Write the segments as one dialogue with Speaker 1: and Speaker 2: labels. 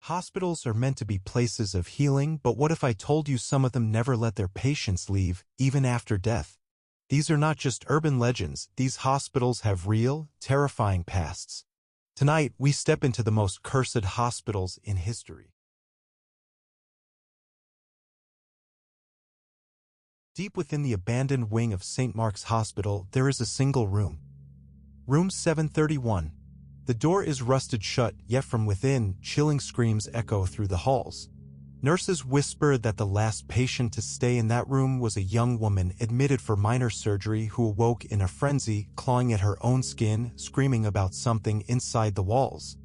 Speaker 1: Hospitals are meant to be places of healing, but what if I told you some of them never let their patients leave, even after death? These are not just urban legends, these hospitals have real, terrifying pasts. Tonight, we step into the most cursed hospitals in history. Deep within the abandoned wing of St. Mark's Hospital, there is a single room. Room 731. The door is rusted shut, yet from within, chilling screams echo through the halls. Nurses whisper that the last patient to stay in that room was a young woman admitted for minor surgery who awoke in a frenzy, clawing at her own skin, screaming about something inside the walls.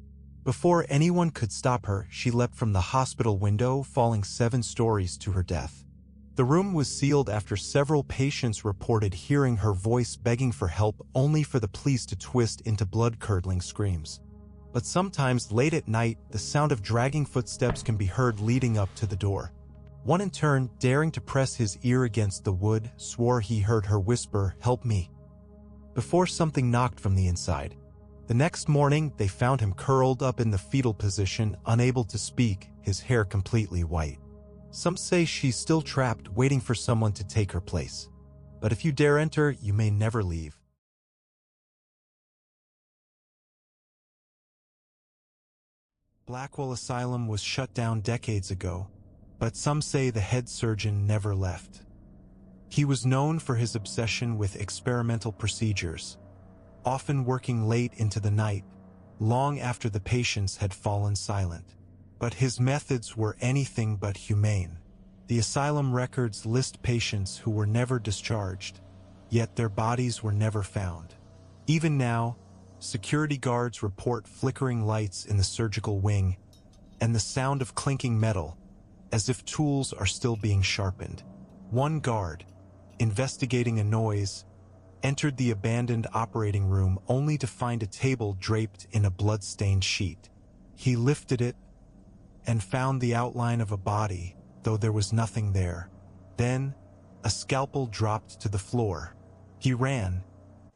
Speaker 1: Before anyone could stop her, she leapt from the hospital window, falling 7 stories to her death. The room was sealed after several patients reported hearing her voice begging for help, only for the police to twist into blood-curdling screams. But sometimes, late at night, the sound of dragging footsteps can be heard leading up to the door. One in turn, daring to press his ear against the wood, swore he heard her whisper, "Help me," before something knocked from the inside. The next morning, they found him curled up in the fetal position, unable to speak, his hair completely white. Some say she's still trapped, waiting for someone to take her place. But if you dare enter, you may never leave. Blackwell Asylum was shut down decades ago, but some say the head surgeon never left. He was known for his obsession with experimental procedures, often working late into the night, long after the patients had fallen silent. But his methods were anything but humane. The asylum records list patients who were never discharged, yet their bodies were never found. Even now, security guards report flickering lights in the surgical wing and the sound of clinking metal, as if tools are still being sharpened. One guard, investigating a noise, entered the abandoned operating room only to find a table draped in a blood-stained sheet. He lifted it and found the outline of a body, though there was nothing there. Then, a scalpel dropped to the floor. He ran,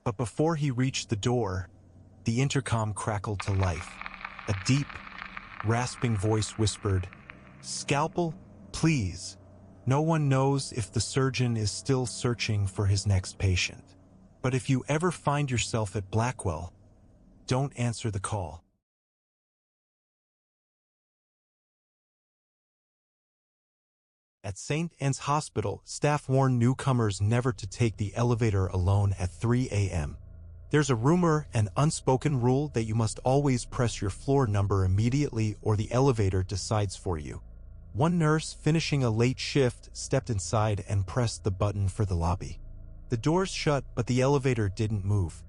Speaker 1: but before he reached the door, the intercom crackled to life. A deep, rasping voice whispered, "Scalpel, please." No one knows if the surgeon is still searching for his next patient. But if you ever find yourself at Blackwell, don't answer the call. At St. Anne's Hospital, staff warn newcomers never to take the elevator alone at 3 a.m. There's a rumor, an unspoken rule, that you must always press your floor number immediately or the elevator decides for you. One nurse, finishing a late shift, stepped inside and pressed the button for the lobby. The doors shut, but the elevator didn't move.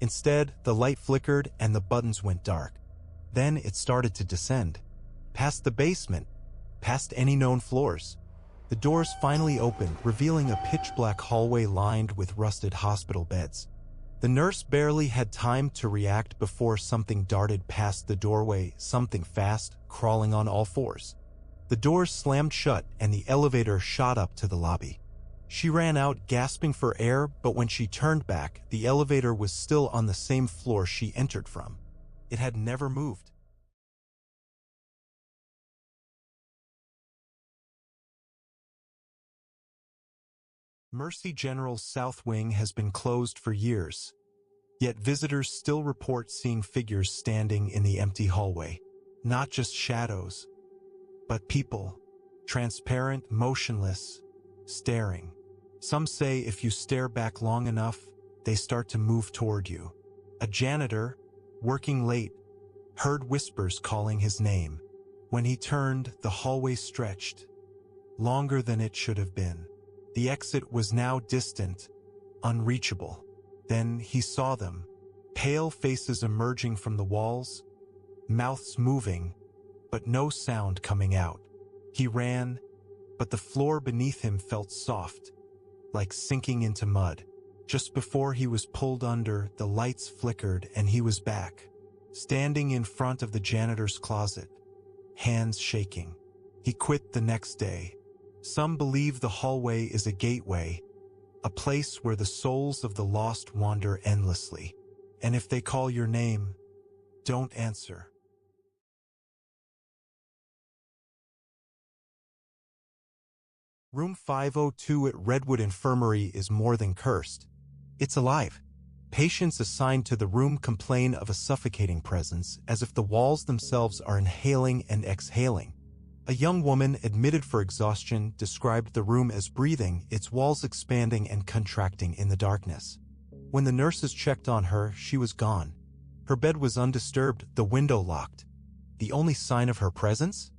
Speaker 1: Instead, the light flickered and the buttons went dark. Then it started to descend, past the basement, past any known floors. The doors finally opened, revealing a pitch-black hallway lined with rusted hospital beds. The nurse barely had time to react before something darted past the doorway, something fast, crawling on all fours. The doors slammed shut and the elevator shot up to the lobby. She ran out, gasping for air, but when she turned back, the elevator was still on the same floor she entered from. It had never moved. Mercy General's South Wing has been closed for years, yet visitors still report seeing figures standing in the empty hallway. Not just shadows, but people, transparent, motionless, staring. Some say if you stare back long enough, they start to move toward you. A janitor, working late, heard whispers calling his name. When he turned, the hallway stretched, longer than it should have been. The exit was now distant, unreachable. Then he saw them, pale faces emerging from the walls, mouths moving, but no sound coming out. He ran, but the floor beneath him felt soft, like sinking into mud. Just before he was pulled under, the lights flickered and he was back, standing in front of the janitor's closet, hands shaking. He quit the next day. Some believe the hallway is a gateway, a place where the souls of the lost wander endlessly. And if they call your name, don't answer. Room 502 at Redwood Infirmary is more than cursed. It's alive. Patients assigned to the room complain of a suffocating presence, as if the walls themselves are inhaling and exhaling. A young woman admitted for exhaustion described the room as breathing, its walls expanding and contracting in the darkness. When the nurses checked on her, she was gone. Her bed was undisturbed, the window locked. The only sign of her presence?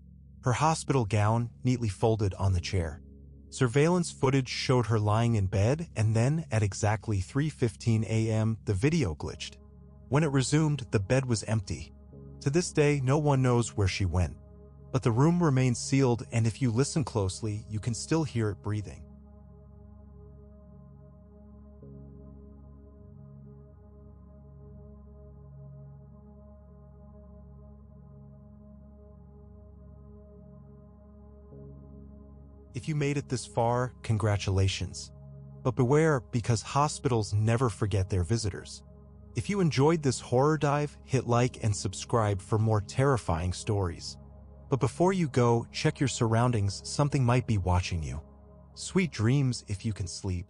Speaker 1: Her hospital gown neatly folded on the chair. Surveillance footage showed her lying in bed, and then, at exactly 3:15 a.m., the video glitched. When it resumed, the bed was empty. To this day, no one knows where she went. But the room remains sealed, and if you listen closely, you can still hear it breathing. If you made it this far, congratulations. But beware, because hospitals never forget their visitors. If you enjoyed this horror dive, hit like and subscribe for more terrifying stories. But before you go, check your surroundings, something might be watching you. Sweet dreams if you can sleep.